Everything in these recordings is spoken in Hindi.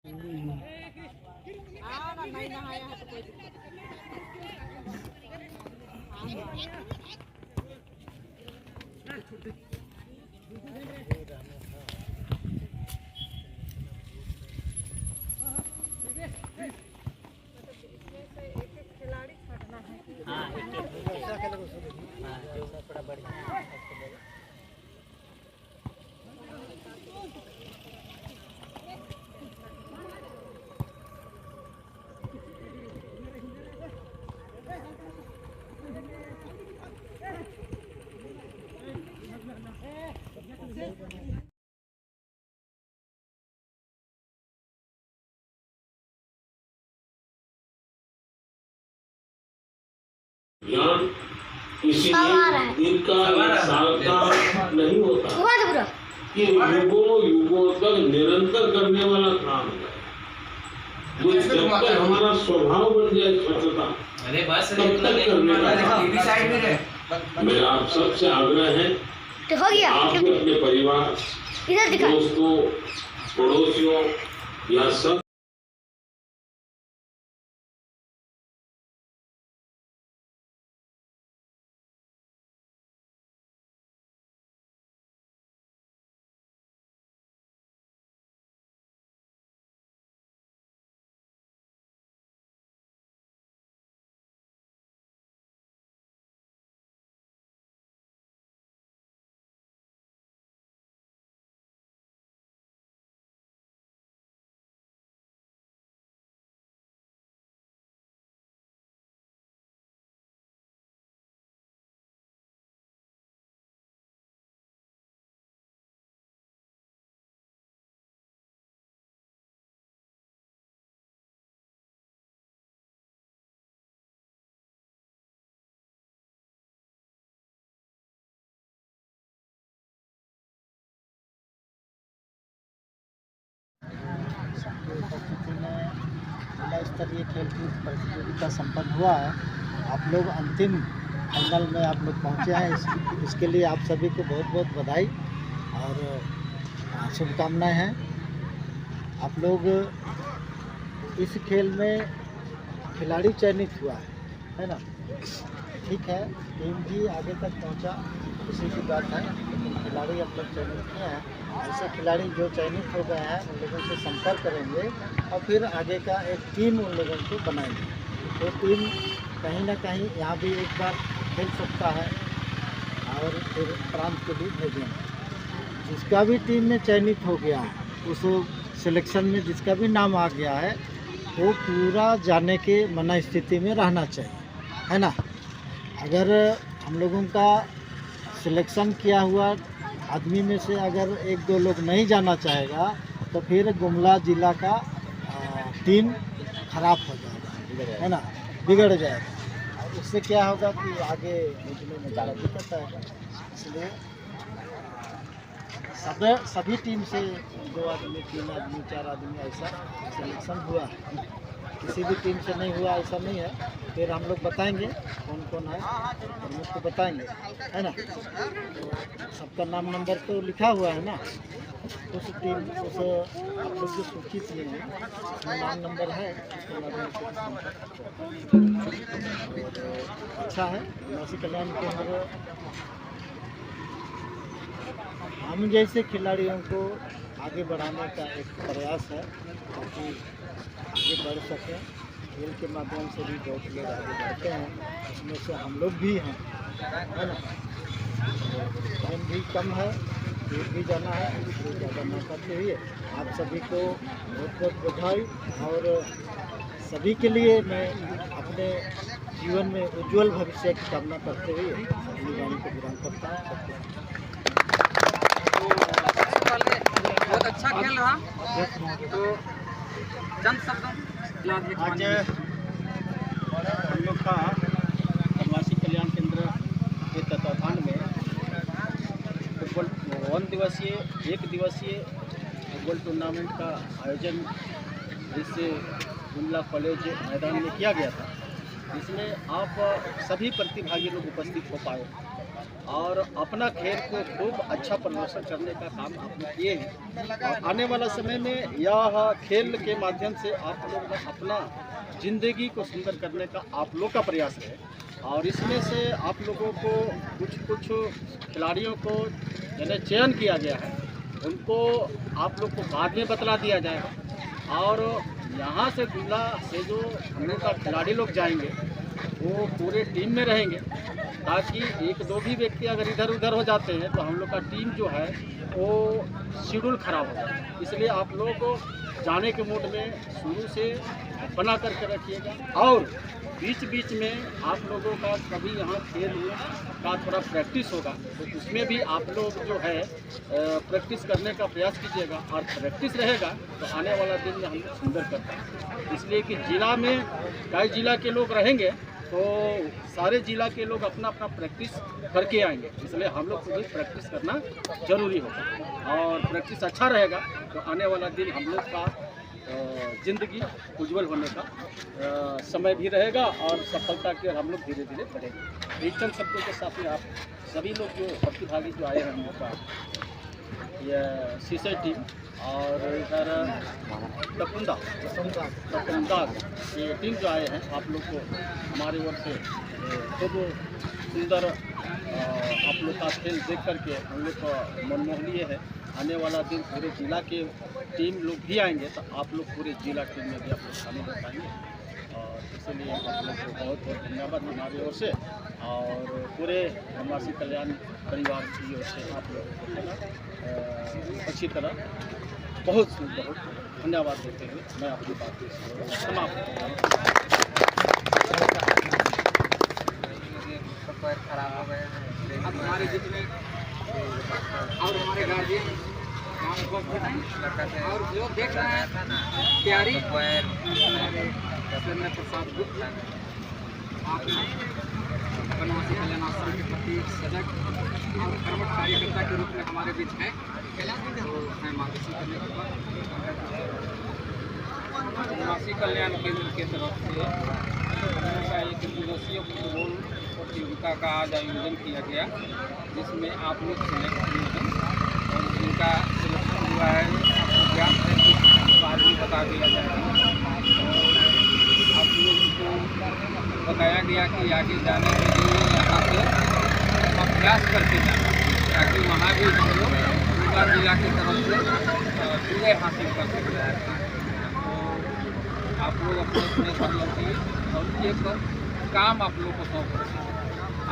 नहीं नहाया है तो कोई दिक्कत खिलाड़ी छाटना है। हाँ, जो थोड़ा बढ़िया है। ज्ञान इसीलिए इनका साल का नहीं होता, ये युगों युगों तक निरंतर करने वाला काम है। वो जब तक हमारा स्वभाव बन जाए स्वच्छता, तब तक करने का काम। मेरा आप सबसे आग्रह है, आप अपने परिवार, दोस्तों, पड़ोसियों या सब उपस्थिति में जिला स्तरीय खेलकूद प्रतियोगिता संपन्न हुआ है। आप लोग अंतिम फाइनल में आप लोग पहुँचे हैं, इसके लिए आप सभी को बहुत बहुत बधाई और शुभकामनाएं हैं। आप लोग इस खेल में खिलाड़ी चयनित हुआ है ना? ठीक है, टीम भी आगे तक पहुंचा, इसी की बात है, लेकिन खिलाड़ी अब तक चयनित किए हैं। ऐसे खिलाड़ी जो चयनित हो गए हैं उन लोगों से संपर्क करेंगे और फिर आगे का एक टीम उन लोगों को बनाएंगे। तो टीम कहीं ना कहीं यहाँ भी एक बार खेल सकता है और फिर प्रांत को भी भेजेंगे। जिसका भी टीम में चयनित हो गया है, उस सिलेक्शन में जिसका भी नाम आ गया है, वो पूरा जाने के मना स्थिति में रहना चाहिए, है ना? अगर हम लोगों का सिलेक्शन किया हुआ आदमी में से अगर एक दो लोग नहीं जाना चाहेगा तो फिर गुमला जिला का टीम खराब हो जाएगा, है ना? बिगड़ जाएगा और उससे क्या होगा कि आगे निकलने में ज़्यादा दिक्कत आएगा। इसलिए सभी टीम से 2 आदमी 3 आदमी 4 आदमी ऐसा सिलेक्शन हुआ है। किसी भी टीम से नहीं हुआ ऐसा नहीं है। फिर हम लोग बताएंगे कौन कौन है, हम लोग को बताएंगे, है ना? तो सबका नाम नंबर तो लिखा हुआ है ना, उस टीम उस आप लोग जो सूचित में है उसमें नाम नंबर है, उसके माध्यम से अच्छा है। निवासी कल्याण केंद्र हम जैसे खिलाड़ियों को आगे बढ़ाने का एक प्रयास है ताकि आगे बढ़ सकें। खेल के माध्यम से भी बहुत लोग आगे बढ़ते हैं, उसमें से हम लोग भी हैं, है ना? टाइम भी कम है, दूर भी जाना है, इसलिए ज़्यादा ना करते हुए आप सभी को बहुत बहुत बधाई और सभी के लिए मैं अपने जीवन में उज्जवल भविष्य की कामना करते हुए अपनी वाणी को विराम करता हूँ। बहुत अच्छा खेल रहा, तो चंद शब्दों आज हम लोग का निवासी कल्याण केंद्र के तत्वाधान में फुटबॉल 1 दिवसीय फुटबॉल टूर्नामेंट का आयोजन इस गुमला कॉलेज मैदान में किया गया था, जिसमें आप सभी प्रतिभागी लोग उपस्थित हो पाए। और अपना खेल को खूब अच्छा प्रदर्शन करने का काम आप लोग किए हैं। और आने वाला समय में यह खेल के माध्यम से आप लोग अपना ज़िंदगी को सुंदर करने का आप लोग का प्रयास है। और इसमें से आप लोगों को कुछ खिलाड़ियों को यानी चयन किया गया है, उनको आप लोग को बाद में बतला दिया जाएगा। और यहाँ से जिला से जो हम लोग का खिलाड़ी लोग जाएंगे वो पूरे टीम में रहेंगे, ताकि एक दो भी व्यक्ति अगर इधर उधर हो जाते हैं तो हम लोग का टीम जो है वो शेड्यूल खराब हो जाए। इसलिए आप लोग जाने के मूड में शुरू से बना करके रखिएगा। और बीच बीच में आप लोगों का कभी यहाँ खेल का थोड़ा प्रैक्टिस होगा तो उसमें भी आप लोग जो है प्रैक्टिस करने का प्रयास कीजिएगा। और प्रैक्टिस रहेगा तो आने वाला दिन में हम लोग सुंदर करते हैं। इसलिए कि जिला में कई जिला के लोग रहेंगे तो सारे जिला के लोग अपना अपना प्रैक्टिस करके आएंगे, इसलिए हम लोग को भी प्रैक्टिस करना जरूरी होगा। और प्रैक्टिस अच्छा रहेगा तो आने वाला दिन हम लोग का ज़िंदगी उज्जवल होने का समय भी रहेगा और सफलता की ओर हम लोग धीरे धीरे बढ़ेंगे। एक चंद शब्दों के साथ में आप सभी लोग जो प्रतिभागी जो आए हैं हम लोग का ये सीसे टीम और इधर तकुंदा ये टीम जो आए हैं, आप लोग को हमारे ओर से खूब सुंदर आप लोग का खेल देख करके हम लोग का मनमोहनीय है। आने वाला दिन पूरे जिला के टीम लोग भी आएंगे तो आप लोग पूरे जिला टीम में भी आप लोग शामिल हो पाएंगे। और इसलिए आप लोग को बहुत बहुत धन्यवाद हमारी ओर से और पूरे निवासी कल्याण परिवार की ओर से आप लोग अच्छी तरह बहुत धन्यवाद देते हुए मैं अपनी बात समाप्त करता हूँ। खराब हो गए अब हमारे जितने और हमारे गार्जियन और जो देख रहे हैं तैयारी प्रसाद गुप्त आपने वनवासी कल्याण आश्रम के प्रति सजग और कर्मठ कार्यकर्ता के रूप में हमारे बीच हैं। वनवासी कल्याण केंद्र के तरफ से एक दिवसीय फुटबॉल प्रतियोगिता का आज आयोजन किया गया, जिसमें आप लोग सिलेक्ट हुए हैं और जिनका सिलेक्शन हुआ है आपको ज्ञान है कि बाद में बता दिया जाएगा। आप लोगों को बताया गया कि आगे जाने के लिए यहाँ से अभ्यास करके जाना, ताकि वहाँ भी हम लोग पूरा जिला की तरफ से विजय हासिल कर सकते हैं। तो आप लोग अपने अपने सहयोगी और एक काम आप लोग को सौंप रहे हैं।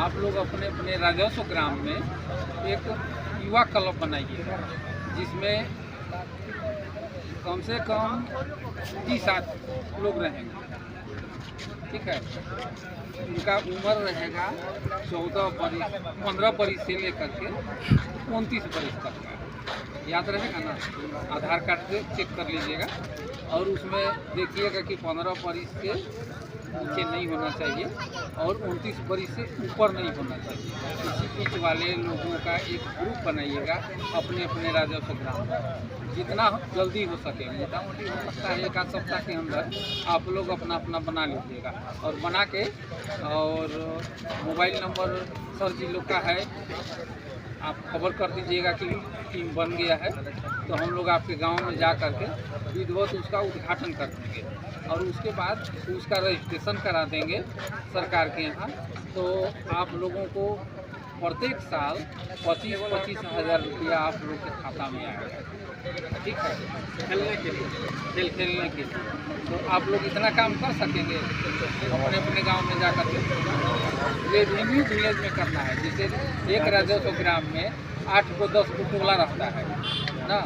आप लोग अपने अपने राजस्व ग्राम में एक युवा क्लब बनाइए, जिसमें कम से कम 30 लोग रहेंगे। ठीक है, उनका उम्र रहेगा 15 बरिस से लेकर के 29 बरिस तक का, याद रहेगा ना। आधार कार्ड से चेक कर लीजिएगा और उसमें देखिएगा कि 15 बरिस से नीचे नहीं होना चाहिए और 29 बरिस से ऊपर नहीं होना चाहिए। इसी बीच वाले लोगों का एक ग्रुप बनाइएगा अपने अपने राजस्व ग्राम में। जितना जल्दी हो सके, मोटा मोटी हो सकता है 1 आध सप्ताह के अंदर आप लोग अपना अपना बना लीजिएगा और बना के और मोबाइल नंबर सर जी लोग का है, आप खबर कर दीजिएगा कि टीम बन गया है, तो हम लोग आपके गांव में जा कर के विधिवत उसका उद्घाटन कर देंगे और उसके बाद उसका रजिस्ट्रेशन करा देंगे सरकार के यहाँ। तो आप लोगों को प्रत्येक साल 25-25 हज़ार रुपया आप लोग के खाता में आएगा। ठीक है, खेलने के लिए, खेलने के लिए। तो आप लोग इतना काम कर सकेंगे अपने अपने गांव में जाकर के। ये रिव्यू विलेज में करना है, जैसे एक राजस्व ग्राम में 8 को 10 को टोला रहता है ना,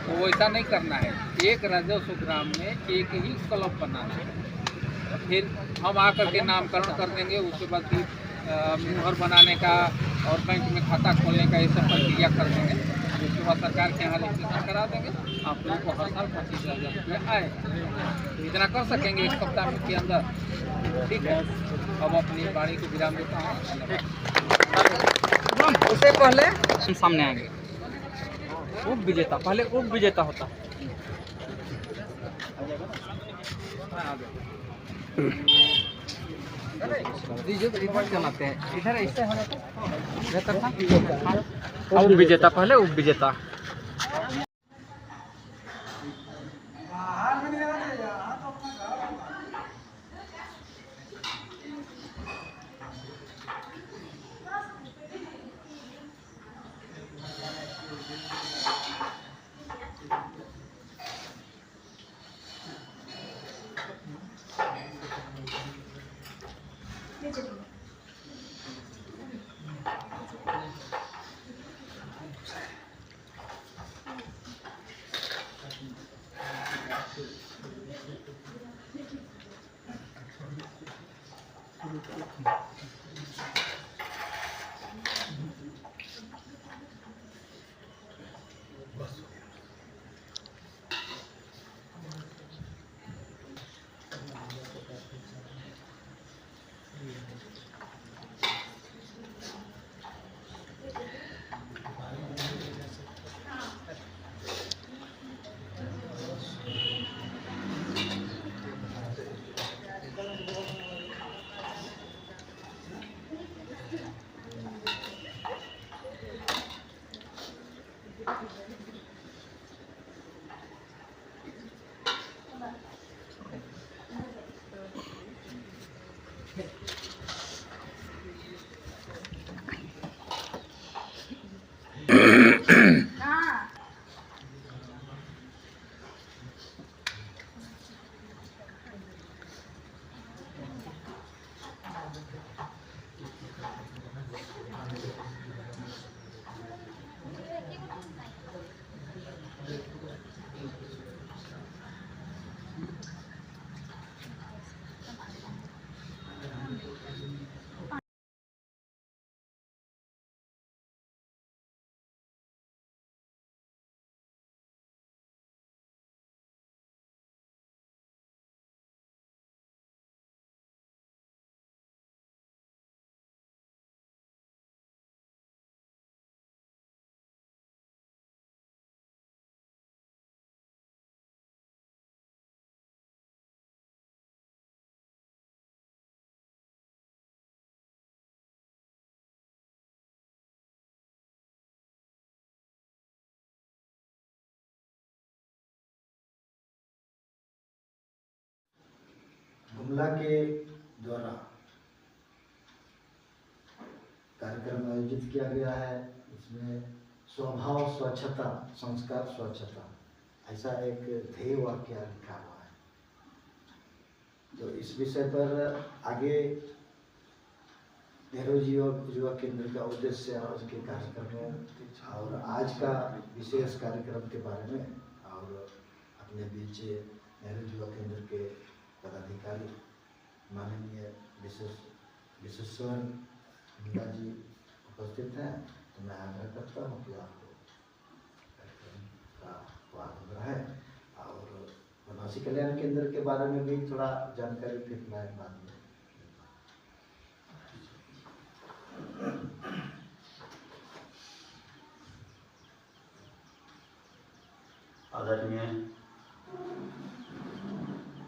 तो वैसा नहीं करना है। एक राजस्व ग्राम में एक ही क्लब बनाना है। फिर हम आकर के नामकरण कर देंगे, उसके बाद फिर मुहर बनाने का और बैंक में खाता खोलने का ये सब प्रक्रिया कर देंगे। उसके बाद सरकार के यहाँ रजिस्ट्रेशन करा देंगे। आप लोगों को हर साल 25,000 रुपये आए, तो इतना कर सकेंगे 1 सप्ताह के अंदर। ठीक है, अब अपनी बाड़ी को विराम देता हूँ। उससे पहले सामने आएंगे उप विजेता, पहले उप विजेता होता है। दीजिए तो इधर चलाते हैं, इधर ऐसे होने तो बेहतर था। उप विजेता पहले उप विजेता। गुमला के द्वारा कार्यक्रम आयोजित किया गया है। इसमें स्वभाव स्वच्छता, संस्कार स्वच्छता, ऐसा एक ध्येय वाक्य लिखा हुआ है। तो इस विषय पर आगे नेहरू युवा केंद्र का उद्देश्य और उसके कार्यक्रमों और आज का विशेष कार्यक्रम के बारे में और अपने बीच नेहरू युवा केंद्र के पदाधिकारी माननीय विश्वेश्वर मुंडा जी उपस्थित हैं। तो मैं आग्रह करता हूँ कि आपको कार्यक्रम का आग्रह है और वनवासी कल्याण केंद्र के बारे में भी थोड़ा जानकारी फिर मैं बाद में। आदरणीय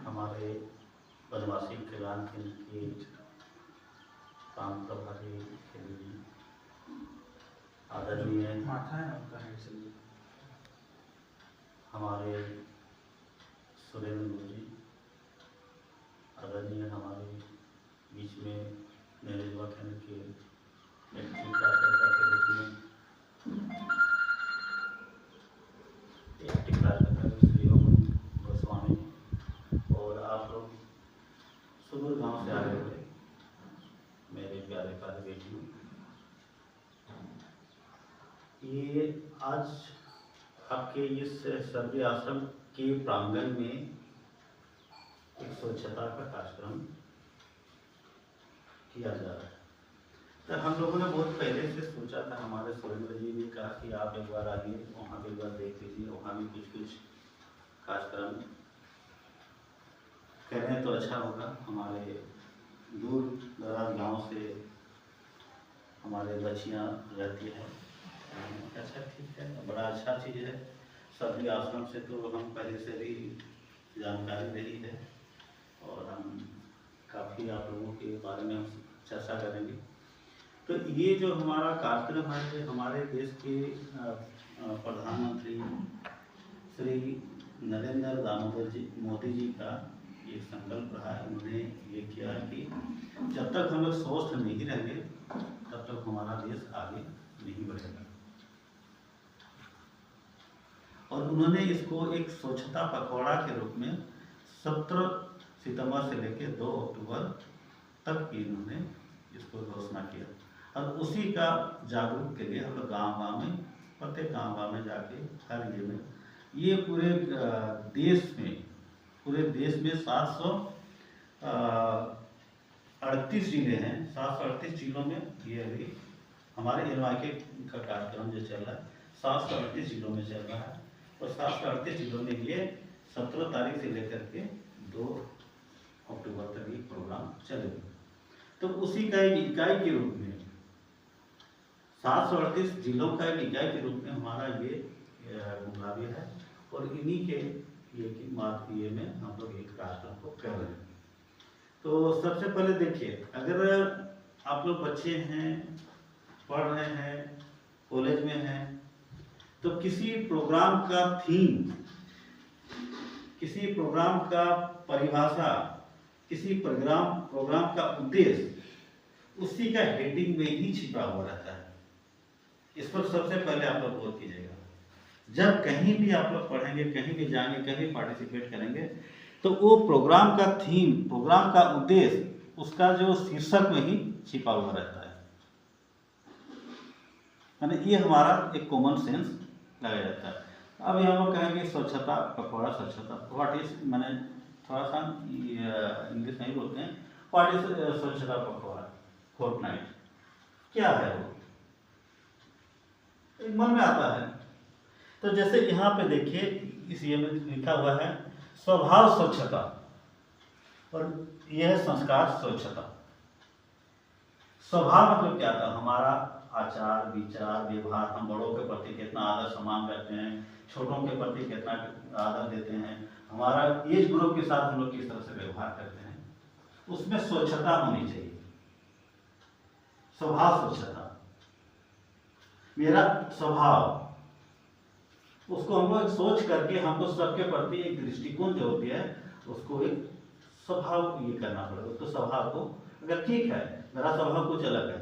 हमारे वनवासी कल्याण केंद्र के काम प्रभारी जी, आदरणीय हमारे सुरेंद्र जी, आदरणीय हमारे बीच में नेहरू युवा केंद्र के एक्टिव कार्यकर्ता के रूप में गोस्वामी और आप लोग सुदूर गांव से आए हुए मेरे प्यारे प्यारे बेटियों, ये आज आपके इस सर्वे आश्रम के प्रांगण में एक स्वच्छता का कार्यक्रम किया जा रहा है। तो हम लोगों ने बहुत पहले से सोचा था, हमारे सुरेंद्र जी ने कहा कि आप एक बार आइए, वहाँ भी एक बार देख लीजिए, वहाँ भी कुछ कार्यक्रम करें तो अच्छा होगा। हमारे दूर दराज गांव से हमारे बच्चियाँ रहती हैं। अच्छा, ठीक है, बड़ा अच्छा चीज़ है। सभी आश्रम से तो हम पहले से भी जानकारी रही है और हम काफ़ी आप लोगों के बारे में हम चर्चा करेंगे। तो ये जो हमारा कार्यक्रम है, ये हमारे देश के प्रधानमंत्री श्री नरेंद्र दामोदर जी मोदी जी का एक संकल्प रहा है। उन्होंने ये किया है कि जब तक हम लोग स्वस्थ नहीं रहेंगे तब तक हमारा देश आगे नहीं बढ़ेगा। और उन्होंने इसको एक स्वच्छता पखवाड़ा के रूप में 17 सितंबर से लेकर 2 अक्टूबर तक इन्होंने इसको घोषणा किया। और उसी का जागरूक के लिए हम लोग गाँव-गाँव में, प्रत्येक गाँव-गाँव में जाके हर ये में ये पूरे देश में 738 जिले हैं। 738 जिलों में ये अभी हमारे NYK का कार्यक्रम जो चल रहा है 738 जिलों में चल रहा है। और 738 जिलों में ये 17 तारीख से लेकर के 2 अक्टूबर तक ये प्रोग्राम चलेगा। तो उसी का एक इकाई के रूप में 738 जिलों का एक इकाई के रूप में हमारा ये गुमलावी है। और इन्हीं के ये में हम लोग एक कार्यक्रम को कर रहे हैं। तो सबसे पहले देखिए, अगर आप लोग बच्चे हैं, पढ़ रहे हैं, कॉलेज में हैं, तो किसी प्रोग्राम का थीम, किसी प्रोग्राम का परिभाषा, किसी प्रोग्राम का उद्देश्य उसी का हेडिंग में ही छिपा हुआ रहता है। इस पर सबसे पहले आप लोग गौर कीजिएगा। जब कहीं भी आप लोग पढ़ेंगे, कहीं भी जाएंगे, कहीं भी पार्टिसिपेट करेंगे, तो वो प्रोग्राम का थीम, प्रोग्राम का उद्देश्य उसका जो शीर्षक में ही छिपा हुआ रहता है। यानी ये हमारा एक कॉमन सेंस लगाया जाता है। अब यहाँ लोग कहेंगे स्वच्छता पखवाड़ा, स्वच्छता व्हाट इज, मैंने थोड़ा सा इंग्लिश नहीं बोलते हैं, व्हाट इज स्वच्छता पखवाड़ा, फोर्टनाइट, क्या है वो, एक मन में आता है। तो जैसे यहाँ पे देखिए, इस ये में लिखा हुआ है स्वभाव स्वच्छता, और यह है संस्कार स्वच्छता। स्वभाव मतलब क्या था, हमारा आचार विचार व्यवहार, हम बड़ों के प्रति कितना आदर सम्मान करते हैं, छोटों के प्रति कितना आदर देते हैं, हमारा एज ग्रुप के साथ हम लोग किस तरह से व्यवहार करते हैं, उसमें स्वच्छता होनी चाहिए। स्वभाव स्वच्छता, मेरा स्वभाव, उसको हम लोग सोच करके हमको सबके प्रति एक दृष्टिकोण जो होती है उसको एक स्वभाव ये करना पड़ेगा। तो स्वभाव को, अगर ठीक है मेरा स्वभाव कुछ अलग है,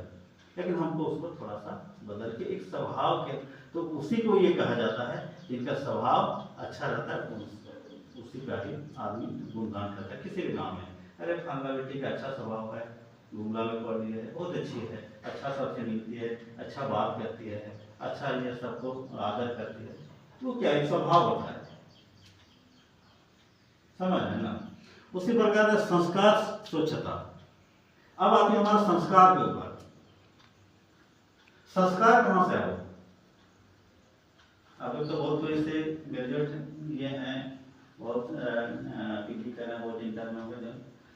लेकिन हमको उसको थोड़ा सा बदल के एक स्वभाव के, तो उसी को ये कहा जाता है जिनका स्वभाव अच्छा रहता है, उसी का ही आदमी गुणगान करता है। किसी भी गाँव में, अरे फलाना बेटी का अच्छा स्वभाव है, गुमला में पढ़ रही है, बहुत अच्छी है, अच्छा सबसे मिलती है, अच्छा बात करती है, अच्छा ये सबको आदर करती है, वो क्या एक स्वभाव होता है, समझ है ना। उसी प्रकार से संस्कार स्वच्छता। अब आते हैं हमारा संस्कार के ऊपर। संस्कार कहाँ से आए, अब तो बहुत कोई से ग्रेजुएट ये हैं, बहुत PG कर रहे हैं, बहुत इंटर में हो गए,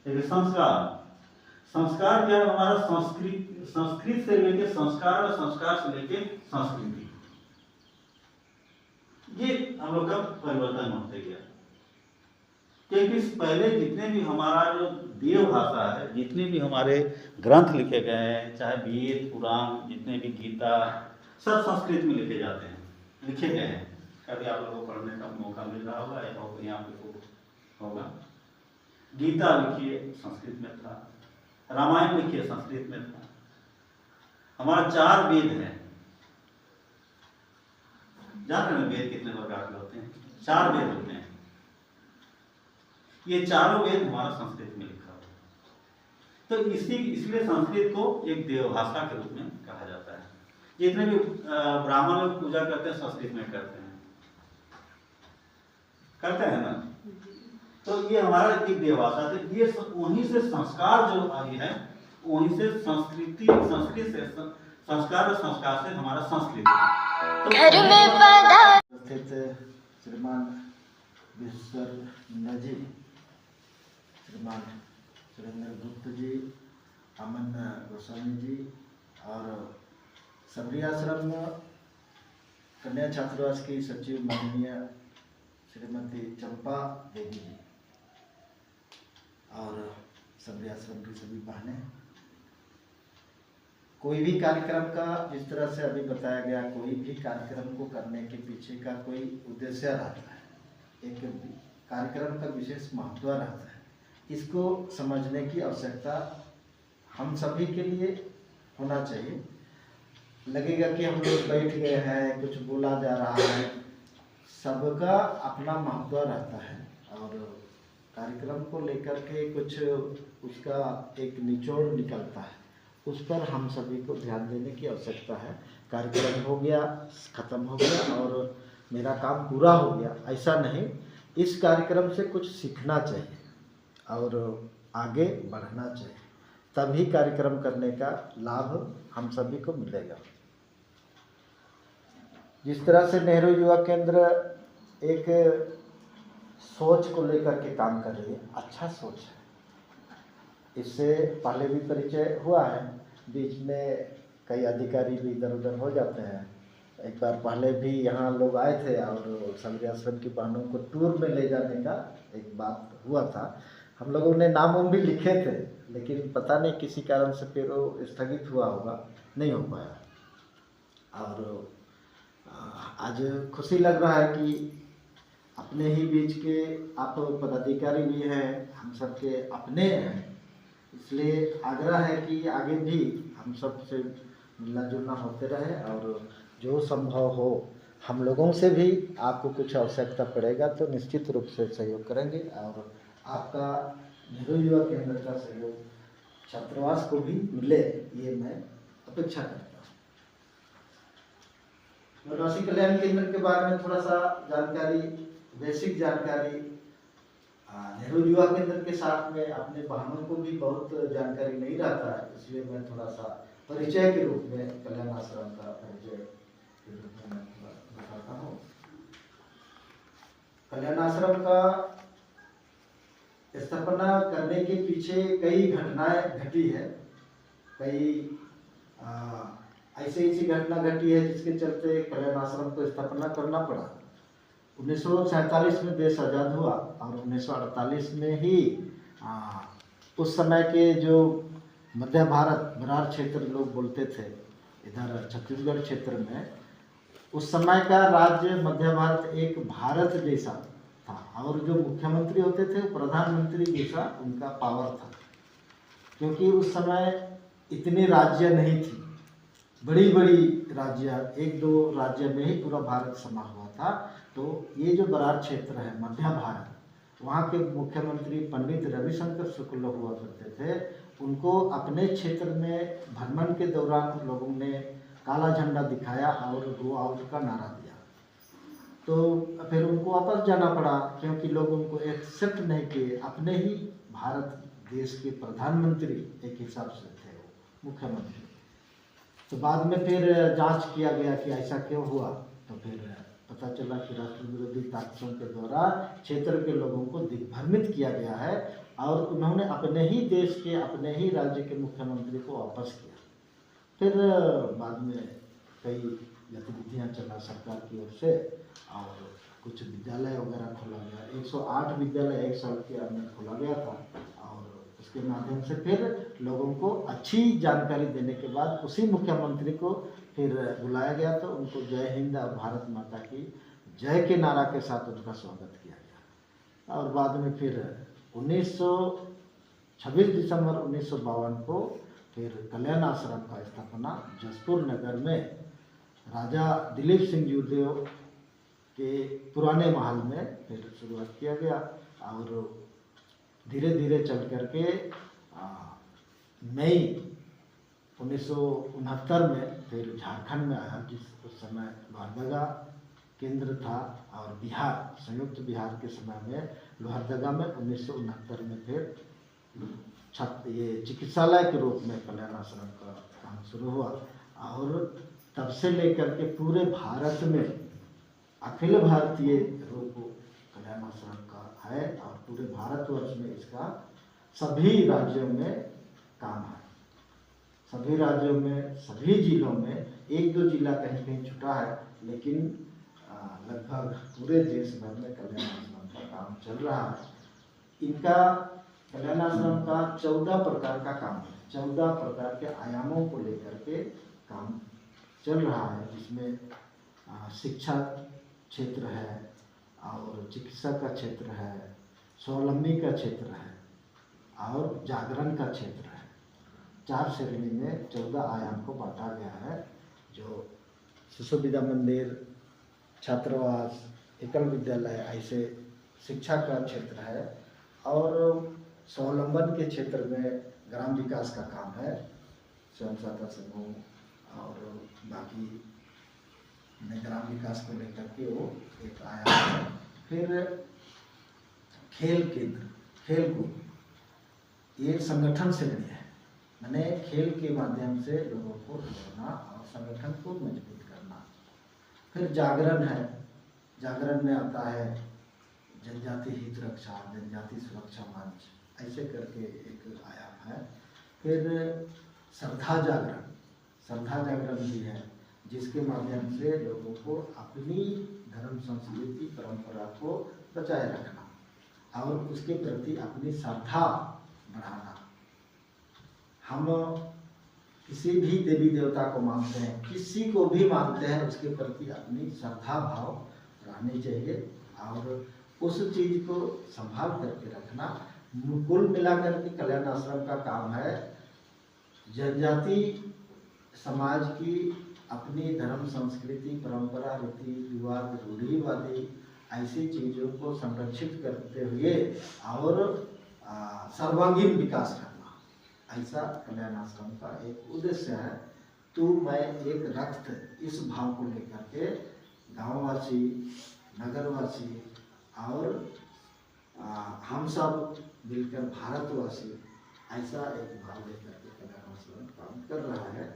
लेकिन संस्कार क्या है, हमारा संस्कृत से लेके संस्कार और संस्कार से लेके संस्कृति, ये हम लोग का परिवर्तन होते गया। क्योंकि पहले जितने भी हमारा जो देव भाषा है, जितने भी हमारे ग्रंथ लिखे गए हैं, चाहे वेद पुराण, जितने भी गीता, सब संस्कृत में लिखे जाते हैं, लिखे गए हैं। कभी आप लोगों को पढ़ने का मौका मिल रहा होगा या यहाँ पे होगा। गीता लिखिए संस्कृत में था, रामायण लिखिए संस्कृत में था। हमारा 4 वेद हैं, जान रहे हैं वेद कितने प्रकार के होते हैं, 4 वेद होते हैं। ये चारों वेद हमारा संस्कृत में लिखा हुआ है। तो इसलिए संस्कृत को एक देवभाषा के रूप में कहा जाता है। जितने भी ब्राह्मण लोग पूजा करते हैं संस्कृत में करते हैं ना। तो ये हमारा एक देवभाषा है। ये वहीं से संस्कार जो आई है, वहीं से संस्कृत से संस्कार और संस्कार से हमारा संस्कृति। घर में स्थित श्रीमान विश्वनाथ जी, श्रीमान सुरेंद्र गुप्त जी, अमन गोस्वामी जी और सबरी आश्रम कन्या छात्रावास की सचिव माननीय श्रीमती चंपा देवी जी और सभी आश्रम की सभी बहनें, कोई भी कार्यक्रम का जिस तरह से अभी बताया गया, कोई भी कार्यक्रम को करने के पीछे का कोई उद्देश्य रहता है, एक कार्यक्रम का विशेष महत्व रहता है। इसको समझने की आवश्यकता हम सभी के लिए होना चाहिए। लगेगा कि हम लोग बैठ गए हैं, कुछ बोला जा रहा है, सबका अपना महत्व रहता है और कार्यक्रम को लेकर के कुछ उसका एक निचोड़ निकलता है, उस पर हम सभी को ध्यान देने की आवश्यकता है। कार्यक्रम हो गया, ख़त्म हो गया और मेरा काम पूरा हो गया, ऐसा नहीं। इस कार्यक्रम से कुछ सीखना चाहिए और आगे बढ़ना चाहिए, तभी कार्यक्रम करने का लाभ हम सभी को मिलेगा। जिस तरह से नेहरू युवा केंद्र एक सोच को लेकर के काम कर रही है, अच्छा सोच है। इससे पहले भी परिचय हुआ है, बीच में कई अधिकारी भी इधर उधर हो जाते हैं। एक बार पहले भी यहाँ लोग आए थे और सभी आश्रम की बहनों को टूर में ले जाने का एक बात हुआ था। हम लोगों ने नाम भी लिखे थे, लेकिन पता नहीं किसी कारण से फिर वो स्थगित हुआ होगा, नहीं हो पाया। और आज खुशी लग रहा है कि अपने ही बीच के आप पदाधिकारी भी हैं, हम सब के अपने हैं, इसलिए आग्रह है कि आगे भी हम सब से मिलना जुलना होते रहे और जो संभव हो हम लोगों से भी आपको कुछ आवश्यकता पड़ेगा तो निश्चित रूप से सहयोग करेंगे और आपका नेहरू युवा केंद्र का सहयोग छात्रावास को भी मिले, ये मैं अपेक्षा करता हूँ। राशि कल्याण केंद्र के बारे में थोड़ा सा जानकारी, बेसिक जानकारी, नेहरू युवा केंद्र के साथ में अपने बहनों को भी बहुत जानकारी नहीं रहता है, इसलिए मैं थोड़ा सा परिचय के रूप में कल्याण आश्रम का परिचय के रूप में बताता हूँ। कल्याण आश्रम का स्थापना करने के पीछे कई घटनाएं घटी है, कई ऐसी घटना घटी है जिसके चलते कल्याण आश्रम को स्थापना करना पड़ा। 1947 में देश आज़ाद हुआ और 1948 में ही उस समय के जो मध्य भारत बरार क्षेत्र लोग बोलते थे, इधर छत्तीसगढ़ क्षेत्र में उस समय का राज्य मध्य भारत एक भारत जैसा था और जो मुख्यमंत्री होते थे प्रधानमंत्री जैसा उनका पावर था, क्योंकि उस समय इतनी राज्य नहीं थी, बड़ी बड़ी राज्य, एक दो राज्य में ही पूरा भारत समा हुआ था। तो ये जो बरार क्षेत्र है मध्य भारत, वहाँ के मुख्यमंत्री पंडित रविशंकर शुक्ल हुआ करते थे। उनको अपने क्षेत्र में भ्रमण के दौरान लोगों ने काला झंडा दिखाया और गो आउट का नारा दिया, तो फिर उनको वापस जाना पड़ा, क्योंकि लोग उनको एक्सेप्ट नहीं किए। अपने ही भारत देश के प्रधानमंत्री एक हिसाब से थे वो मुख्यमंत्री। तो बाद में फिर जांच किया गया कि ऐसा क्यों हुआ, तो फिर पता चला कि राष्ट्र विरोधी ताकतों के द्वारा क्षेत्र के लोगों को दिग्भ्रमित किया गया है और उन्होंने अपने ही देश के, अपने ही राज्य के मुख्यमंत्री को वापस किया। फिर बाद में कई गतिविधियां चला सरकार की ओर से और कुछ विद्यालय वगैरह खोला गया। 108 विद्यालय एक साल के अंदर खोला गया था और उसके माध्यम से फिर लोगों को अच्छी जानकारी देने के बाद उसी मुख्यमंत्री को फिर बुलाया गया, तो उनको जय हिंद और भारत माता की जय के नारा के साथ उनका स्वागत किया गया। और बाद में फिर 26 दिसंबर 1952 को फिर कल्याण आश्रम का स्थापना जसपुर नगर में राजा दिलीप सिंह जूदेव के पुराने महल में फिर शुरुआत किया गया और धीरे धीरे चल करके मई 1969 में फिर झारखंड में आया, जिस उस समय लोहरदगा केंद्र था और बिहार, संयुक्त बिहार के समय में लोहरदगा में 1969 में फिर ये चिकित्सालय के रूप में कल्याण आश्रम का काम शुरू हुआ और तब से लेकर के पूरे भारत में अखिल भारतीय रूप कल्याण आश्रम का है और पूरे भारतवर्ष में इसका सभी राज्यों में काम है। सभी राज्यों में, सभी जिलों में, एक दो जिला कहीं कहीं छुटा है, लेकिन लगभग पूरे देश भर में कल्याण आश्रम का काम चल रहा है। इनका कल्याण आश्रम का 14 प्रकार का काम है, 14 प्रकार के आयामों को लेकर के काम चल रहा है, जिसमें शिक्षा क्षेत्र है और चिकित्सा का क्षेत्र है, स्वावलंबी का क्षेत्र है और जागरण का क्षेत्र है। 4 श्रेणी में 14 आयाम को बांटा गया है, जो शिशु विद्या मंदिर, छात्रावास, एकल विद्यालय ऐसे शिक्षा का क्षेत्र है और स्वावलंबन के क्षेत्र में ग्राम विकास का काम है, स्वयं सहायता समूह और बाकी में ग्राम विकास को लेकर के वो एक आया है। फिर खेल केंद्र, खेल कूद, ये संगठन से बनी है, मैंने खेल के माध्यम से लोगों को जोड़ना और संगठन को मजबूत करना। फिर जागरण है, जागरण में आता है जनजाति हित रक्षा, जनजाति सुरक्षा मंच, ऐसे करके एक आयाम है। फिर श्रद्धा जागरण, श्रद्धा जागरण भी है, जिसके माध्यम से लोगों को अपनी धर्म संस्कृति परंपरा को बचाए रखना और उसके प्रति अपनी श्रद्धा बढ़ाना। हम किसी भी देवी देवता को मानते हैं, किसी को भी मानते हैं, उसके प्रति अपनी श्रद्धा भाव रहनी चाहिए और उस चीज को संभाल करके रखना। कुल मिलाकर के कल्याण आश्रम का काम है जनजाति समाज की अपनी धर्म संस्कृति परंपरा रीति रिवाज रूढ़िवादी ऐसी चीज़ों को संरक्षित करते हुए और सर्वांगीण विकास करना, ऐसा कल्याण आश्रम का एक उद्देश्य है। तो मैं एक रक्त, इस भाव को लेकर के गाँववासी, नगरवासी और हम सब मिलकर भारतवासी ऐसा एक भाव लेकर के कल्याण आश्रम काम कर रहा है।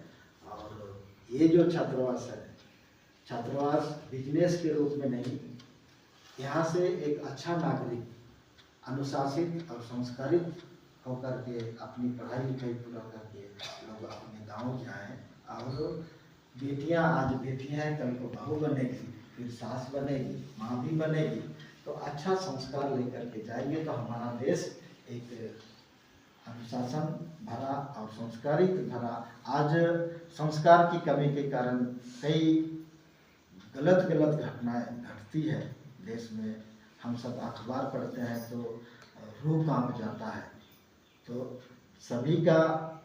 और ये जो छात्रावास है, छात्रावास बिजनेस के रूप में नहीं, यहाँ से एक अच्छा नागरिक अनुशासित और संस्कारित होकर के अपनी पढ़ाई लिखाई पूरा करके लोग अपने गांव जाएं और बेटियां, आज बेटियां हैं कल को बहू बनेगी, फिर सास बनेगी, माँ भी बनेगी, तो अच्छा संस्कार लेकर के जाएंगे तो हमारा देश एक अनुशासन भरा और संस्कारित भरा। आज संस्कार की कमी के कारण कई गलत घटनाएं घटती है देश में। हम सब अखबार पढ़ते हैं तो रूह कांप जाता है। तो सभी का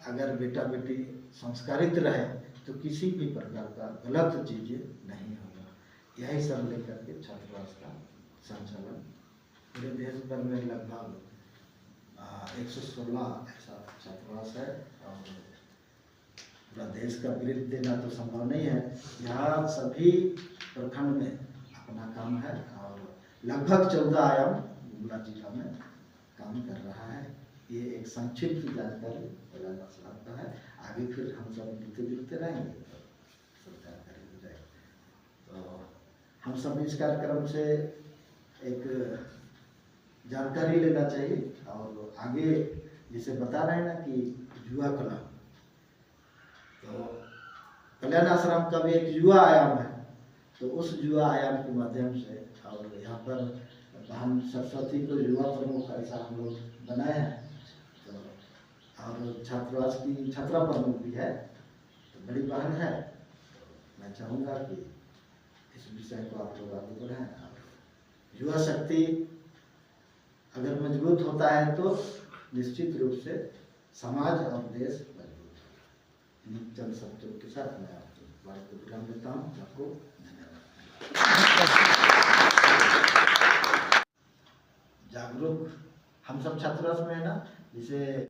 अगर बेटा बेटी संस्कारित रहे तो किसी भी प्रकार का गलत चीज़ नहीं होगा। यही सब लेकर के छात्रावास का संचालन पूरे देश भर में लगभग 116 ऐसा छात्रावास है और पूरा देश का वृत्त देना तो संभव नहीं है। यहाँ सभी प्रखंड में अपना काम है और लगभग 14 आयाम गुमला जिला में काम कर रहा है। ये एक संक्षिप्त जानकारी कल्याण आश्रम का है। आगे फिर हम सब मिलते रहेंगे तो सब जानकारी हो जाएगी। तो हम सब इस कार्यक्रम से एक जानकारी लेना चाहिए और आगे जैसे बता रहे हैं ना कि युवा कला, तो कल्याण आश्रम का भी एक युवा आयाम है। तो उस युवा आयाम के माध्यम से और यहाँ पर बहन सरस्वती को युवा प्रमुख ऐसा हम लोग बनाए हैं। तो और छात्रावास की छात्रा प्रमुख भी है, तो बड़ी बहन है। तो मैं चाहूँगा कि इस विषय को आप लोग आगे बढ़ाएं। युवा शक्ति अगर मजबूत होता है तो निश्चित रूप से समाज और देश मजबूत होगा। इन चंद शब्दों के साथ मैं आपको बात को विराम देता हूँ। आपको धन्यवाद। जागरूक हम सब छात्रावास में है ना, जिसे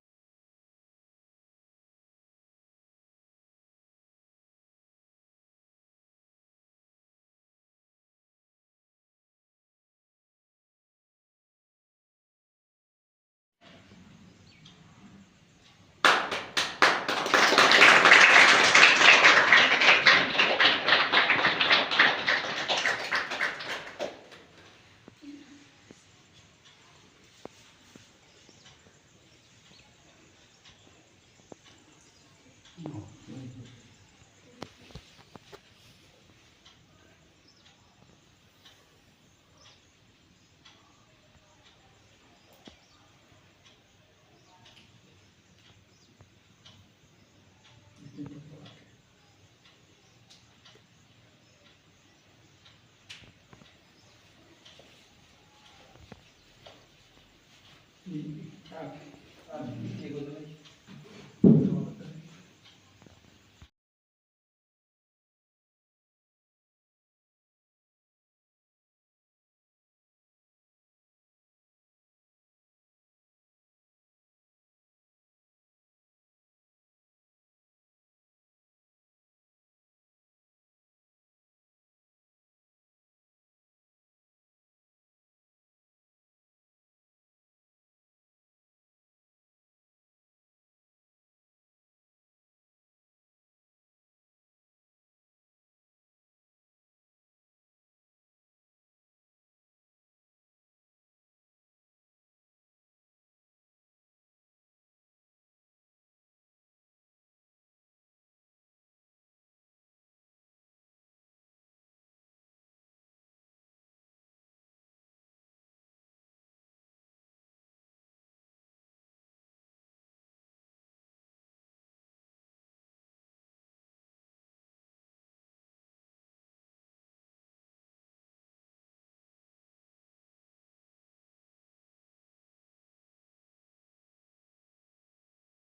ठीक है।